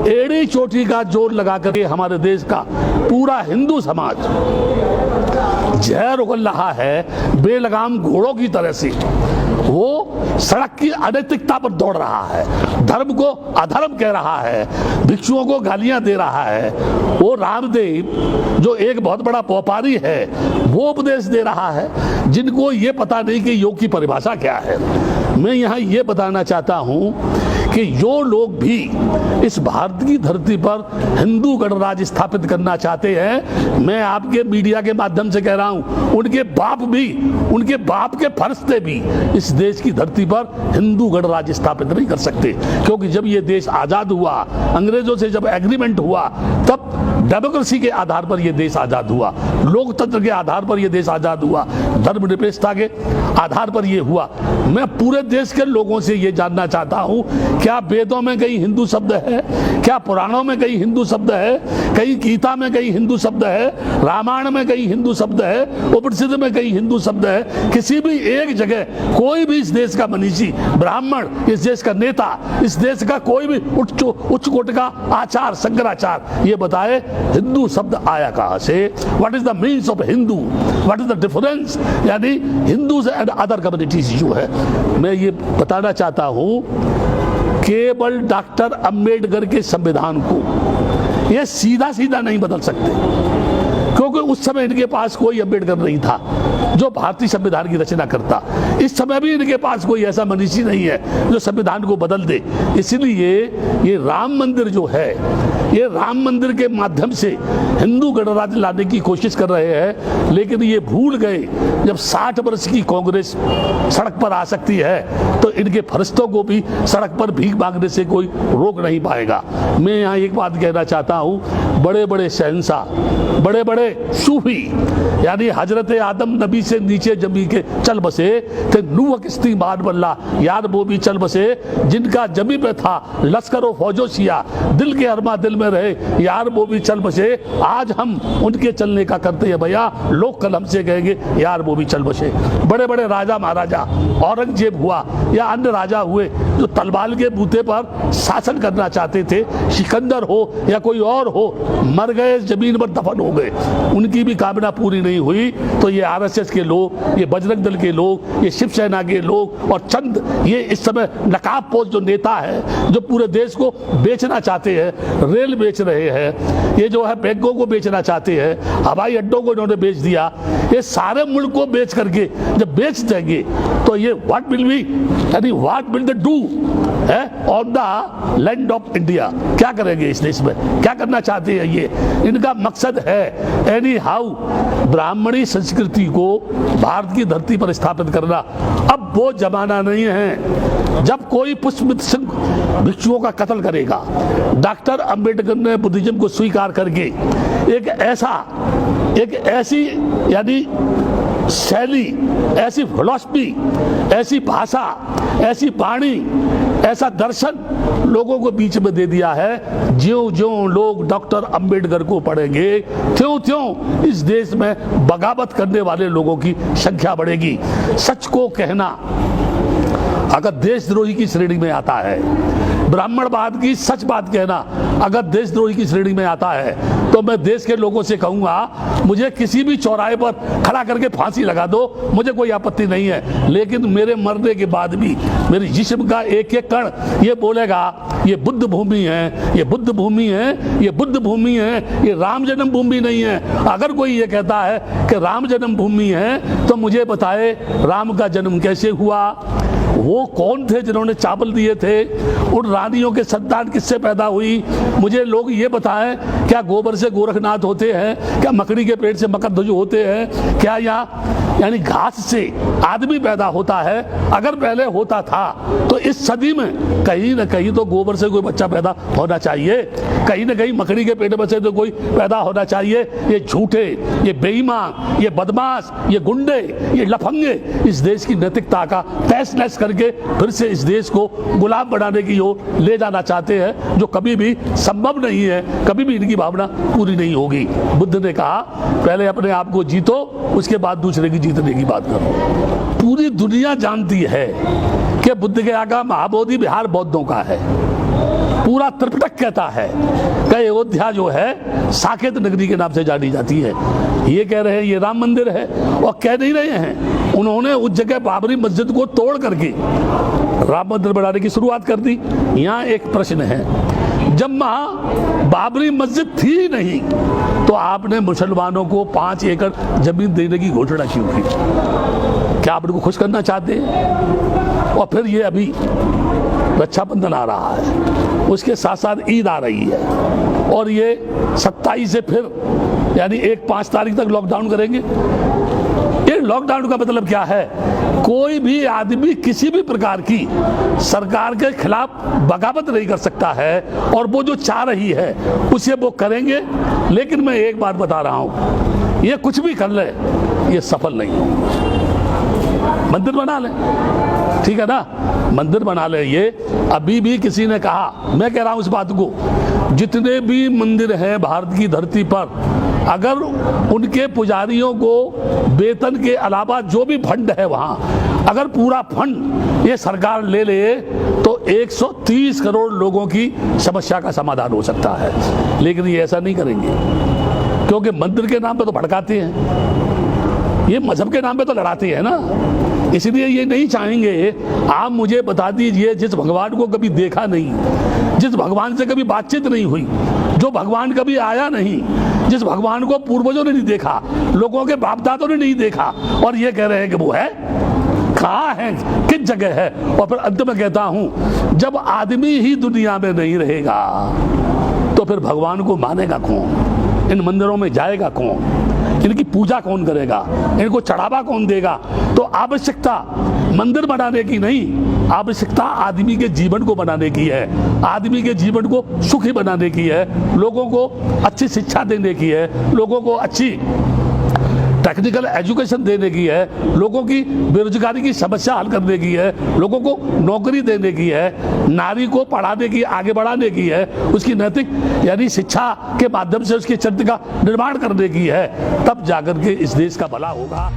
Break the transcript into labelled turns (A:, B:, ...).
A: एड़ी चोटी का जोर लगा करके हमारे देश का पूरा हिंदू समाज जहर उगल रहा है बेलगाम घोड़ों की तरह से। वो सड़क की अनैतिकता पर दौड़ रहा है, धर्म को अधर्म कह रहा है, भिक्षुओं को गालियां दे रहा है। वो रामदेव जो एक बहुत बड़ा व्यापारी है वो उपदेश दे रहा है, जिनको ये पता नहीं कि योग की परिभाषा क्या है। मैं यहाँ ये बताना चाहता हूँ कि जो लोग भी इस भारत की धरती पर हिंदू गणराज्य स्थापित करना चाहते हैं, मैं आपके मीडिया के माध्यम से कह रहा हूं, उनके बाप के फरिश्ते भी इस देश की धरती पर हिंदू गणराज्य स्थापित नहीं कर सकते। क्योंकि जब ये देश आजाद हुआ, अंग्रेजों से जब एग्रीमेंट हुआ, तब डेमोक्रेसी के आधार पर यह देश आजाद हुआ, लोकतंत्र के आधार पर यह देश आजाद हुआ, धर्मनिरपेक्षता के आधार पर यह हुआ। मैं पूरे देश के लोगों से यह जानना चाहता हूं, क्या वेदों में कहीं हिंदू शब्द है? क्या पुराणों में कहीं हिंदू शब्द है? कहीं गीता में कहीं हिंदू शब्द है? रामायण में कहीं हिंदू शब्द है? उपनिषद में कहीं हिंदू शब्द है? किसी भी एक जगह कोई भी इस देश का मनीषी, ब्राह्मण, इस देश का नेता, इस देश का कोई भी उच्च कोटि का आचार, शंकराचार्य ये बताए हिंदू शब्द आया कहां से? What is the means of Hindu? What is the difference? यानी हिंदू से अदर कम्युनिटीज जो है, मैं ये बताना चाहता हूं, केवल डॉक्टर अंबेडकर के संविधान को ये सीधा सीधा नहीं बदल सकते, क्योंकि उस समय इनके पास कोई अंबेडकर नहीं था जो भारतीय संविधान की रचना करता। इस समय भी इनके पास कोई ऐसा मनीषी नहीं है जो संविधान को बदल दे। इसलिए ये राम मंदिर जो है, ये राम मंदिर के माध्यम से हिंदू गणराज्य लाने की कोशिश कर रहे हैं, लेकिन ये भूल गए जब 60 वर्ष की कांग्रेस सड़क पर आ सकती है तो इनके फरिश्तों को भी सड़क पर भीख मांगने से कोई रोक नहीं पाएगा। मैं यहाँ एक बात कहना चाहता हूँ, बड़े बड़े शहंशाह, बड़े बड़े सूफी, यानी हजरत आदम नबी से नीचे जमी के चल बसे थे, नूह किस्ती मान बल्ला यार वो भी चल बसे, जिनका जमी पे था लश्करो फौजो सिया, दिल के अरमा दिल में रहे यार वो भी चल बसे। आज हम उनके चलने का करते हैं भैया, लोग कल हमसे कहेंगे यार वो भी चल बसे। बड़े बड़े राजा महाराजा, औरंगजेब हुआ या अन्य राजा हुए जो तलवार के बूते पर शासन करना चाहते थे, सिकंदर हो या कोई और हो, मर गए, जमीन पर दफन हो गए, उनकी भी कामना पूरी नहीं हुई। तो ये आरएसएस के लोग, ये बजरंग दल के लोग, ये शिवसेना के लोग और चंद ये इस समय नकाबपोश जो नेता है जो पूरे देश को बेचना चाहते हैं, रेल बेच रहे हैं, ये जो है बैंकों को बेचना चाहते हैं, हवाई अड्डों को इन्होंने बेच दिया, ये सारे मुल्क को बेच करके जब बेच देंगे तो ये व्हाट विल बी, यानी what will they do on the land of India? क्या करेंगे इस देश में? क्या करना चाहते हैं ये? इनका मकसद है एनी हाउ ब्राह्मणी संस्कृति को भारत की धरती पर स्थापित करना। अब वो जमाना नहीं है जब कोई पुष्पमित्र सिंह भिक्षुओं का कत्ल करेगा। डॉक्टर अंबेडकर ने बुद्धिज्म को स्वीकार करके एक ऐसी यानी शैली, ऐसी फिलॉसफी, ऐसी भाषा, ऐसी वाणी, ऐसा दर्शन लोगों को बीच में दे दिया है। ज्यों ज्यों लोग डॉक्टर अंबेडकर को पढ़ेंगे, त्यों त्यों इस देश में बगावत करने वाले लोगों की संख्या बढ़ेगी। सच को कहना अगर देशद्रोही की श्रेणी में आता है, ब्राह्मणवाद की सच बात कहना अगर देशद्रोही की श्रेणी में आता है, तो मैं देश के लोगों से कहूंगा, मुझे किसी भी चौराहे पर खड़ा करके फांसी लगा दो, मुझे कोई आपत्ति नहीं है। लेकिन मेरे मरने के बाद भी मेरे जिस्म का एक एक कण ये बोलेगा ये बुद्ध भूमि है, ये बुद्ध भूमि है, ये बुद्ध भूमि है, ये राम जन्म भूमि नहीं है। अगर कोई ये कहता है कि राम जन्म भूमि है तो मुझे बताए राम का जन्म कैसे हुआ? वो कौन थे जिन्होंने चावल दिए थे? उन रानियों के संतान किससे पैदा हुई? मुझे लोग ये बताएं, क्या गोबर से गोरखनाथ होते हैं? क्या मकड़ी के पेट से मकरध्वज होते हैं? क्या यहाँ यानी घास से आदमी पैदा होता है? अगर पहले होता था तो इस सदी में कहीं ना कहीं तो गोबर से कोई बच्चा पैदा होना चाहिए, कहीं ना कहीं मकड़ी के पेट में से तो कोई पैदा होना चाहिए। ये झूठे, ये बेईमान, ये बदमाश, ये गुंडे, ये लफंगे इस देश की नैतिकता का तहस नहस करके फिर से इस देश को गुलाम बनाने की ओर ले जाना चाहते हैं, जो कभी भी संभव नहीं है, कभी भी इनकी भावना पूरी नहीं होगी। बुद्ध ने कहा पहले अपने आप को जीतो, उसके बाद दूसरे की जीतने की बात करो। पूरी दुनिया जानती है कि बुद्ध के आगा महाबोधि विहार बौद्धों का है। पूरा त्रिपिटक कहता है कि अयोध्या जो है साकेत नगरी के नाम से जानी जाती है। ये कह रहे हैं ये राम मंदिर है, और कह नहीं रहे हैं, उन्होंने उस जगह बाबरी मस्जिद को तोड़ करके राम मंदिर बनाने की शुरुआत कर दी। यहाँ एक प्रश्न है, जब वहां बाबरी मस्जिद थी ही नहीं तो आपने मुसलमानों को 5 एकड़ जमीन देने की घोषणा क्यों की? क्या आप उनको खुश करना चाहते हैं? और फिर ये अभी रक्षाबंधन आ रहा है, उसके साथ साथ ईद आ रही है, और ये 27 से फिर यानी 5 तारीख तक लॉकडाउन करेंगे। ये लॉकडाउन का मतलब क्या है? कोई भी आदमी किसी भी प्रकार की सरकार के खिलाफ बगावत नहीं कर सकता है, और वो जो चाह रही है उसे वो करेंगे। लेकिन मैं एक बात बता रहा हूं, ये कुछ भी कर ले ये सफल नहीं होगा। मंदिर बना ले, ठीक है ना, मंदिर बना ले। ये अभी भी किसी ने कहा, मैं कह रहा हूं इस बात को, जितने भी मंदिर हैं भारत की धरती पर, अगर उनके पुजारियों को वेतन के अलावा जो भी फंड है वहां, अगर पूरा फंड ये सरकार ले ले तो 130 करोड़ लोगों की समस्या का समाधान हो सकता है। लेकिन ये ऐसा नहीं करेंगे, क्योंकि मंदिर के नाम पे तो भड़काते हैं, ये मजहब के नाम पे तो लड़ाते हैं ना, इसलिए ये नहीं चाहेंगे। आप मुझे बता दीजिए, जिस भगवान को कभी देखा नहीं, जिस भगवान से कभी बातचीत नहीं हुई, जो भगवान कभी आया नहीं, जिस भगवान को पूर्वजों ने नहीं देखा, लोगों के बाप दादों ने नहीं देखा, और ये कह रहे हैं कि वो है, कहाँ है, किस जगह है? और फिर अंत में कहता हूं, जब आदमी ही दुनिया में नहीं रहेगा तो फिर भगवान को मानेगा कौन? इन मंदिरों में जाएगा कौन? इनकी पूजा कौन करेगा? इनको चढ़ावा कौन देगा? तो आवश्यकता मंदिर बनाने की नहीं, आवश्यकता आदमी के जीवन को बनाने की है, आदमी के जीवन को सुखी बनाने की है, लोगों को अच्छी शिक्षा देने की है, लोगों को अच्छी टेक्निकल एजुकेशन देने की है, लोगों की बेरोजगारी की समस्या हल करने की है, लोगों को नौकरी देने की है, नारी को पढ़ाने की, आगे बढ़ाने की है, उसकी नैतिक यानी शिक्षा के माध्यम से उसके चरित्र का निर्माण करने की है। तब जाकर के इस देश का भला होगा।